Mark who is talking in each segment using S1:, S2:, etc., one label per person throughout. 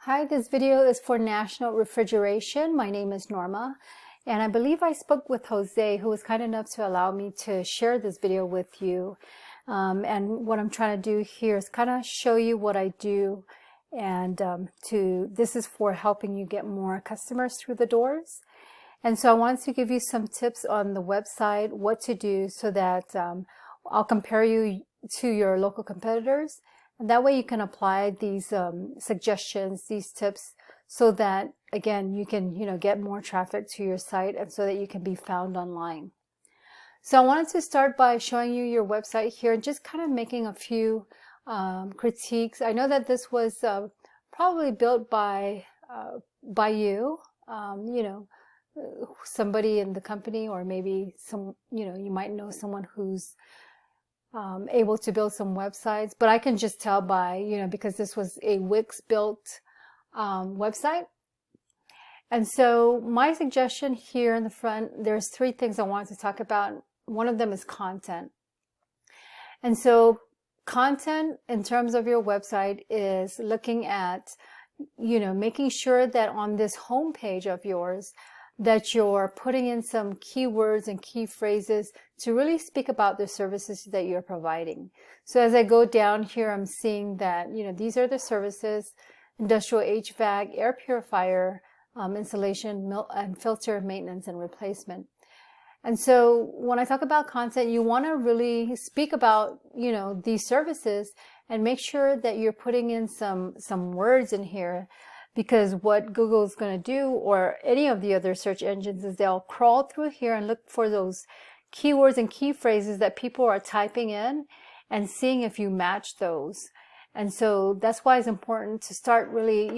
S1: Hi, this video is for National Refrigeration. My name is Norma, and I believe I spoke with Jose, who was kind enough to allow me to share this video with you. And what I'm trying to do here is kind of show you what I do, and this is for helping you get more customers through the doors. And so I wanted to give you some tips on the website, what to do so that I'll compare you to your local competitors. And that way you can apply these suggestions, these tips, so that, again, you can, get more traffic to your site and so that you can be found online. So I wanted to start by showing you your website here and just kind of making a few critiques. I know that this was probably built by you, somebody in the company, or maybe you might know someone who's able to build some websites, but I can just tell by, because this was a Wix built website. And so my suggestion here in the front, there's three things I wanted to talk about. One of them is content. And so content in terms of your website is looking at, making sure that on this home page of yours, that you're putting in some keywords and key phrases to really speak about the services that you're providing. So as I go down here, I'm seeing that, these are the services: industrial HVAC, air purifier, installation, and filter maintenance and replacement. And so when I talk about content, you want to really speak about, these services and make sure that you're putting in some words in here. Because what Google is going to do, or any of the other search engines, is they'll crawl through here and look for those keywords and key phrases that people are typing in and seeing if you match those. And so that's why it's important to start really,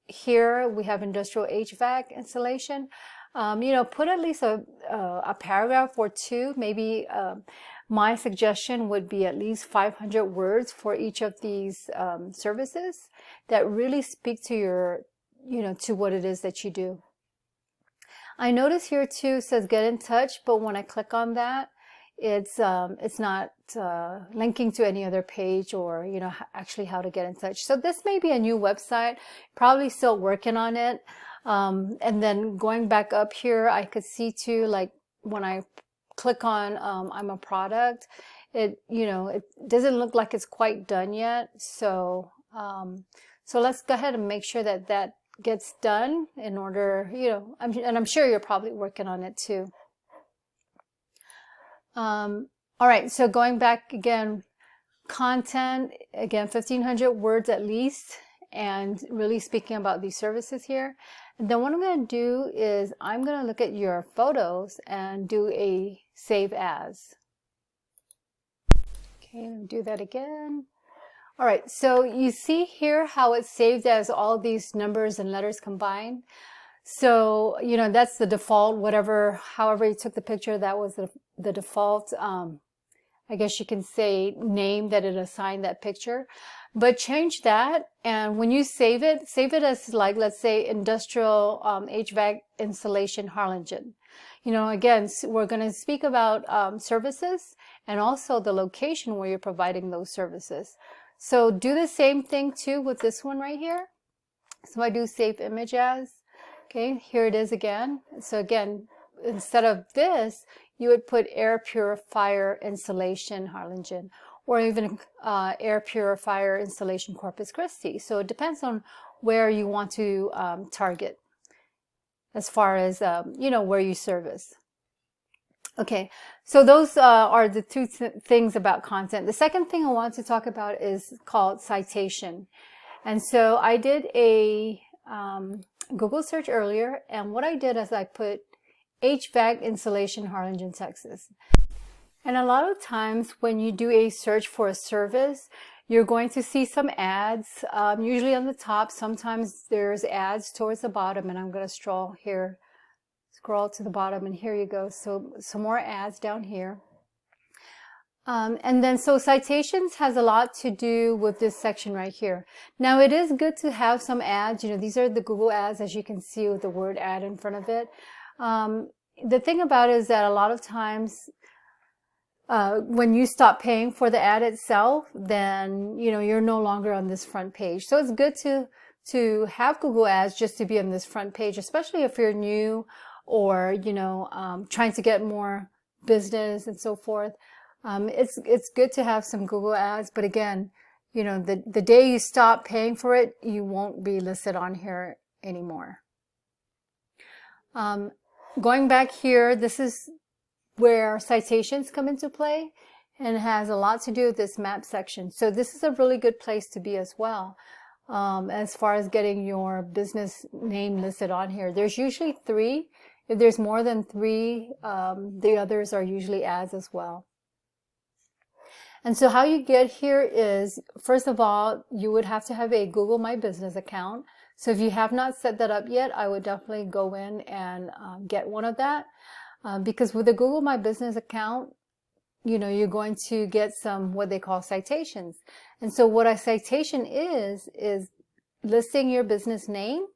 S1: here we have industrial HVAC installation. Put at least a paragraph or two. Maybe my suggestion would be at least 500 words for each of these services that really speak to your, to what it is that you do. I notice here too, it says get in touch, but when I click on that, it's not linking to any other page, or, actually how to get in touch. So this may be a new website, probably still working on it. And then going back up here, I could see too, like when I click on I'm a product, it doesn't look like it's quite done yet. So so let's go ahead and make sure that that gets done in order, and I'm sure you're probably working on it too. All right, so going back again, content, again, 1,500 words at least, and really speaking about these services here. And then what I'm going to do is I'm going to look at your photos and do a save as. Okay, let me do that again. All right, so you see here how it's saved as all these numbers and letters combined. So, that's the default, however you took the picture, that was the default, I guess you can say, name that it assigned that picture. But change that, and when you save it as, like, let's say industrial HVAC installation Harlingen. Again, we're going to speak about services and also the location where you're providing those services. So do the same thing too with this one right here. So I do save image as. Okay, here it is again. So again, instead of this, you would put air purifier installation Harlingen, or even air purifier installation Corpus Christi. So it depends on where you want to target as far as, where you service. Okay, so those are the two things about content. The second thing I want to talk about is called citation. And so I did a Google search earlier, and what I did is I put HVAC installation Harlingen, Texas. And a lot of times when you do a search for a service, you're going to see some ads, usually on the top. Sometimes there's ads towards the bottom, and I'm going to scroll to the bottom, and here you go. So some more ads down here. And then so citations has a lot to do with this section right here. Now it is good to have some ads. These are the Google ads, as you can see, with the word ad in front of it. The thing about it is that a lot of times when you stop paying for the ad itself, then you're no longer on this front page. So it's good to to have Google Ads just to be on this front page, especially if you're new or, trying to get more business and so forth. It's good to have some Google Ads, but again, the day you stop paying for it, you won't be listed on here anymore. Going back here, this is where citations come into play, and it has a lot to do with this map section. So this is a really good place to be as well, as far as getting your business name listed on here. There's usually 3. If there's more than 3, the others are usually ads as well. And so how you get here is, first of all, you would have to have a Google My Business account. So if you have not set that up yet, I would definitely go in and get one of that. Because with the Google My Business account, you're going to get some what they call citations. And so what a citation is listing your business name,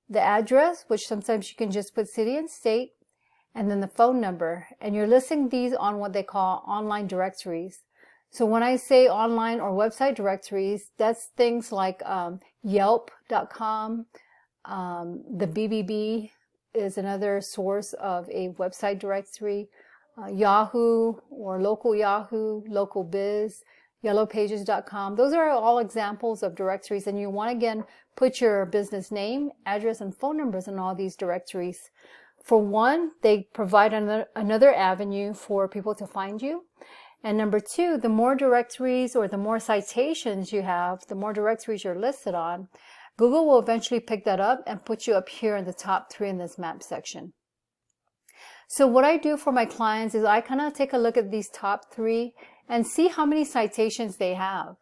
S1: the address, which sometimes you can just put city and state, and then the phone number. And you're listing these on what they call online directories. So when I say online or website directories, that's things like Yelp.com, the BBB is another source of a website directory, Yahoo or local Yahoo, local biz, yellowpages.com. Those are all examples of directories, and you want to again put your business name, address, and phone numbers in all these directories. For one, they provide another avenue for people to find you. And number 2, the more directories or the more citations you have, the more directories you're listed on, Google will eventually pick that up and put you up here in the top 3 in this map section. So what I do for my clients is I kind of take a look at these top 3 and see how many citations they have.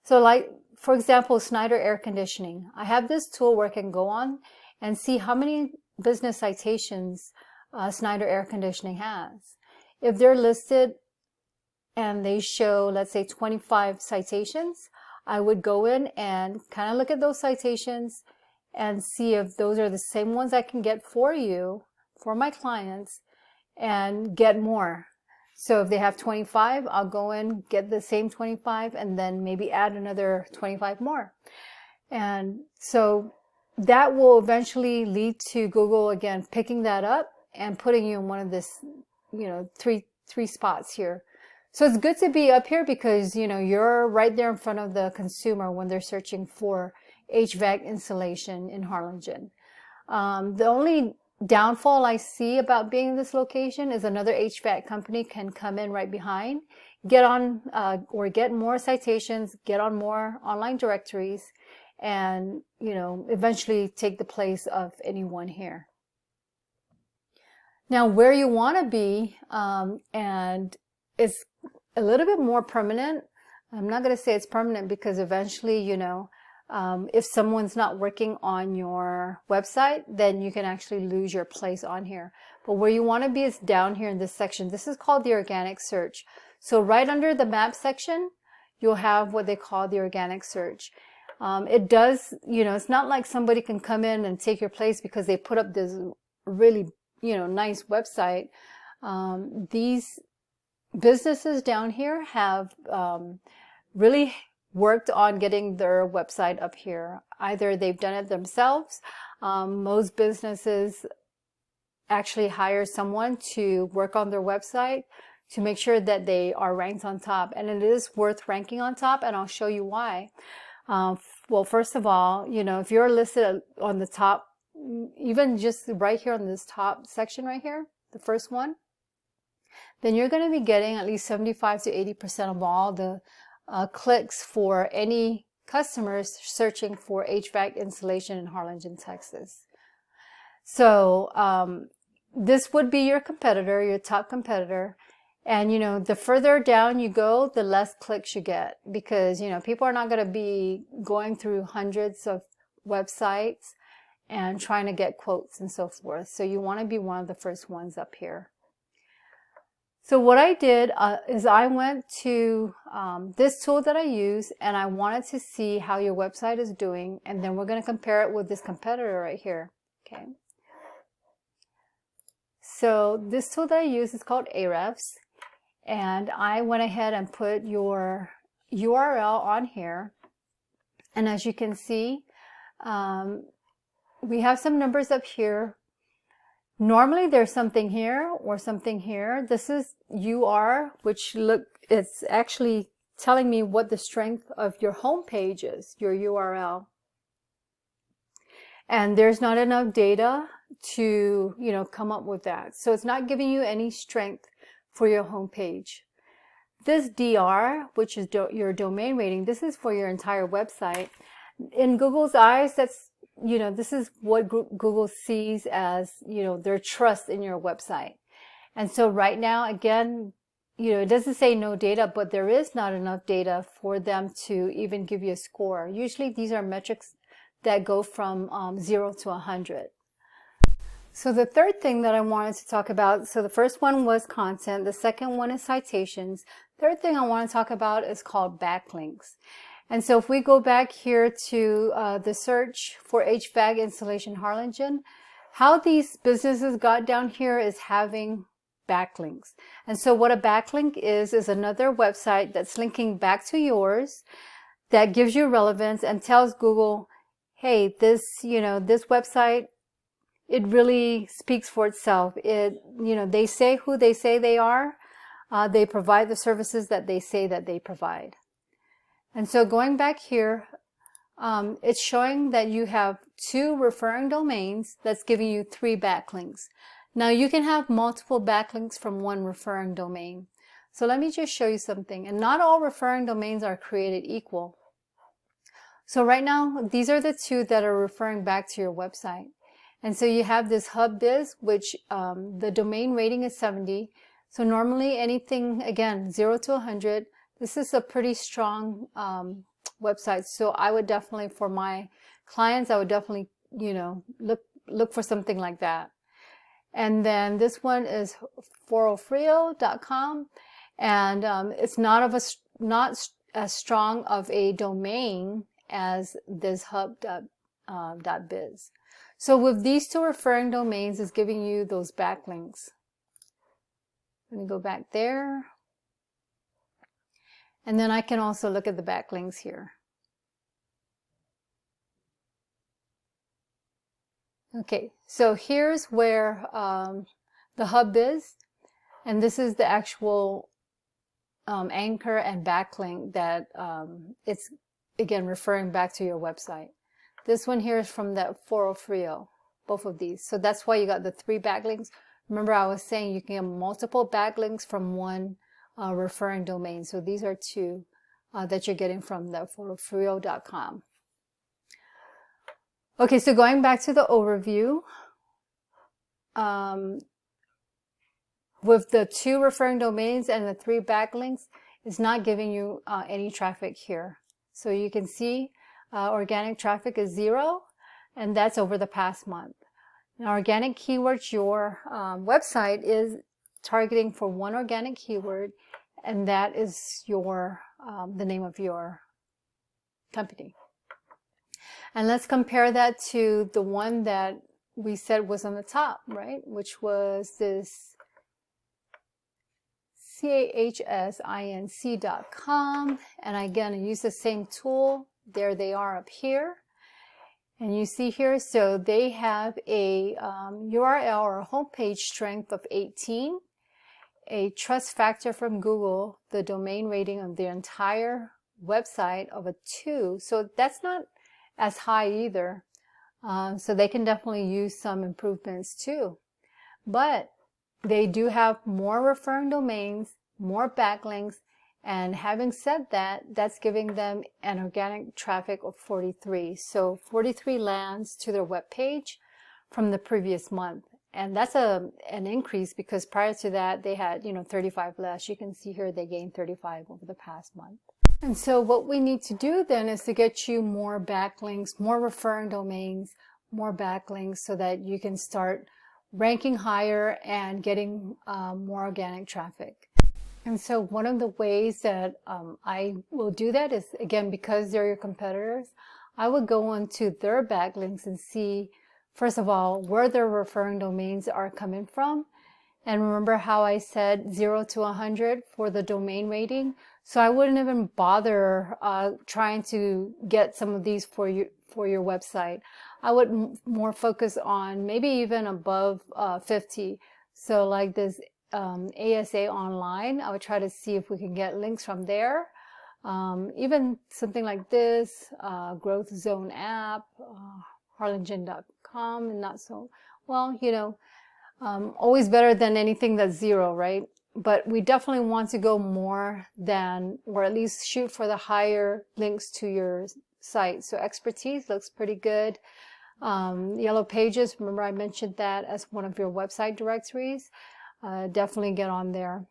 S1: So like, for example, Snyder Air Conditioning. I have this tool where I can go on and see how many business citations Snyder Air Conditioning has. If they're listed and they show, let's say, 25 citations, I would go in and kind of look at those citations and see if those are the same ones I can get for you, for my clients, and get more. So if they have 25, I'll go in, get the same 25, and then maybe add another 25 more. And so that will eventually lead to Google, again, picking that up and putting you in one of this, three spots here. So it's good to be up here because, you're right there in front of the consumer when they're searching for HVAC installation in Harlingen. The only downfall I see about being in this location is another HVAC company can come in right behind, get on or get more citations, get on more online directories, and, eventually take the place of anyone here. Now, where you want to be, and it's a little bit more permanent. I'm not going to say it's permanent because eventually, if someone's not working on your website, then you can actually lose your place on here. But where you want to be is down here in this section. This is called the organic search. So right under the map section, you'll have what they call the organic search. It does, it's not like somebody can come in and take your place because they put up this really, nice website. These businesses down here have really worked on getting their website up here. Either they've done it themselves. Most businesses actually hire someone to work on their website to make sure that they are ranked on top. And it is worth ranking on top, and I'll show you why. Well, first of all, if you're listed on the top, even just right here on this top section right here, the first one, then you're going to be getting at least 75 to 80% of all the clicks for any customers searching for HVAC installation in Harlingen, Texas. So this would be your competitor, your top competitor. And, the further down you go, the less clicks you get because, people are not going to be going through hundreds of websites and trying to get quotes and so forth. So you want to be one of the first ones up here. So what I did is I went to this tool that I use, and I wanted to see how your website is doing, and then we're going to compare it with this competitor right here. Okay. So this tool that I use is called Ahrefs, and I went ahead and put your URL on here, and as you can see, We have some numbers up here. Normally there's something here or something here. This is UR, which it's actually telling me what the strength of your home page is, your URL. And there's not enough data to, come up with that. So it's not giving you any strength for your home page. This DR, which is your domain rating, this is for your entire website. In Google's eyes, that's, this is what Google sees as, their trust in your website. And so right now, again, it doesn't say no data, but there is not enough data for them to even give you a score. Usually these are metrics that go from 0 to 100. So the third thing that I wanted to talk about, so the first one was content, the second one is citations. Third thing I want to talk about is called backlinks. And so if we go back here to the search for HVAC installation Harlingen, how these businesses got down here is having backlinks. And so what a backlink is another website that's linking back to yours that gives you relevance and tells Google, hey, this website, it really speaks for itself. They say who they say they are. They provide the services that they say that they provide. And so going back here, it's showing that you have 2 referring domains that's giving you 3 backlinks. Now you can have multiple backlinks from one referring domain. So let me just show you something. And not all referring domains are created equal. So right now, these are the 2 that are referring back to your website. And so you have this hub biz, which the domain rating is 70. So normally anything, again, 0 to 100, this is a pretty strong website. So I would definitely, for my clients, I would definitely, look for something like that. And then this one is 4ofrio.com, and it's not as strong of a domain as this hub.biz. So with these 2 referring domains, it's giving you those backlinks. Let me go back there. And then I can also look at the backlinks here. Okay, so here's where the hub is, and this is the actual anchor and backlink that it's, again, referring back to your website. This one here is from that 4ofrio, both of these. So that's why you got the 3 backlinks. Remember I was saying you can get multiple backlinks from one referring domain. So these are 2 that you're getting from the 4ofrio.com. Okay, so going back to the overview, with the 2 referring domains and the 3 backlinks, it's not giving you any traffic here. So you can see organic traffic is 0, and that's over the past month. Now, organic keywords, your website is targeting for 1 organic keyword, and that is your the name of your company. And let's compare that to the one that we said was on the top, right? Which was this CAHSINC.com. And again, I use the same tool. There they are up here. And you see here, so they have a URL or homepage strength of 18, a trust factor from Google, the domain rating of their entire website of a 2. So that's not as high either. So they can definitely use some improvements too. But they do have more referring domains, more backlinks, and having said that, that's giving them an organic traffic of 43. So 43 lands to their web page from the previous month. And that's an increase because prior to that, they had, 35 less. You can see here they gained 35 over the past month. And so what we need to do then is to get you more backlinks, more referring domains, more backlinks so that you can start ranking higher and getting more organic traffic. And so one of the ways that I will do that is, again, because they're your competitors, I would go onto their backlinks and see, first of all, where their referring domains are coming from. And remember how I said 0 to 100 for the domain rating? So I wouldn't even bother trying to get some of these for your website. I would more focus on maybe even above 50. So like this ASA online, I would try to see if we can get links from there. Even something like this, Growth Zone app, harlingen.com, and not so, well, always better than anything that's zero, right? But we definitely want to go more than, or at least shoot for the higher links to your site. So expertise looks pretty good. Yellow Pages, remember I mentioned that as one of your website directories. Definitely get on there.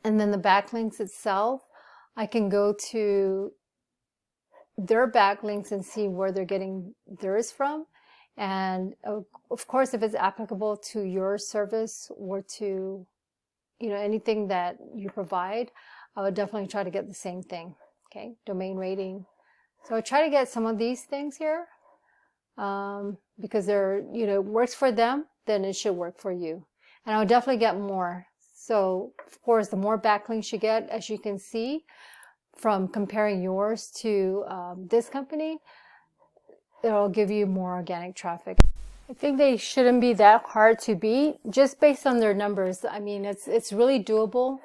S1: And then the backlinks itself, I can go to their backlinks and see where they're getting theirs from. And of course, if it's applicable to your service or to anything that you provide, I would definitely try to get the same thing. Okay, domain rating. So I try to get some of these things here because they're, works for them, then it should work for you. And I would definitely get more. So of course, the more backlinks you get, as you can see from comparing yours to this company, it'll give you more organic traffic. I think they shouldn't be that hard to beat just based on their numbers. I mean, it's really doable.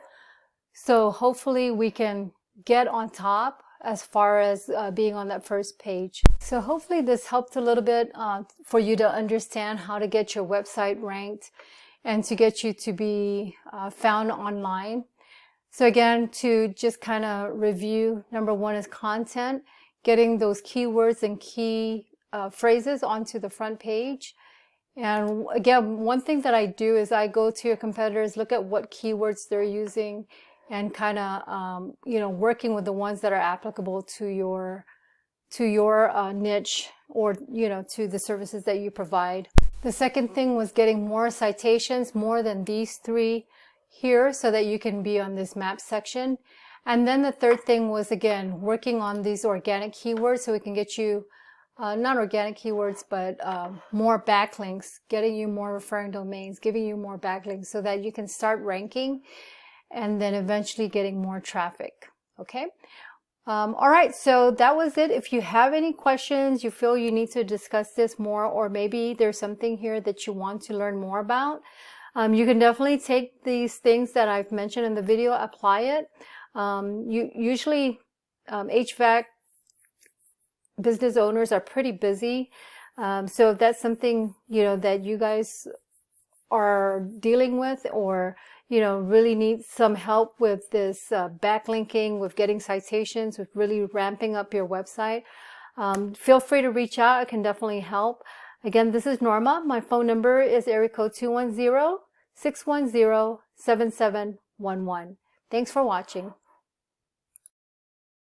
S1: So hopefully we can get on top as far as being on that first page. So hopefully this helped a little bit for you to understand how to get your website ranked and to get you to be found online. So again, to just kind of review, number one is content, getting those keywords and key phrases onto the front page. And again, one thing that I do is I go to your competitors, look at what keywords they're using, and kind of working with the ones that are applicable to your niche, or to the services that you provide. The second thing was getting more citations, more than these three here, so that you can be on this map section. And then the third thing was, again, working on these organic keywords so we can get you not organic keywords, but more backlinks, getting you more referring domains, giving you more backlinks so that you can start ranking and then eventually getting more traffic. Okay. All right. So that was it. If you have any questions, you feel you need to discuss this more, or maybe there's something here that you want to learn more about, you can definitely take these things that I've mentioned in the video, apply it. Usually HVAC business owners are pretty busy. So if that's something, that you guys are dealing with, or, really need some help with this backlinking, with getting citations, with really ramping up your website, feel free to reach out. I can definitely help. Again, this is Norma. My phone number is area code 210-610-7711. Thanks for watching.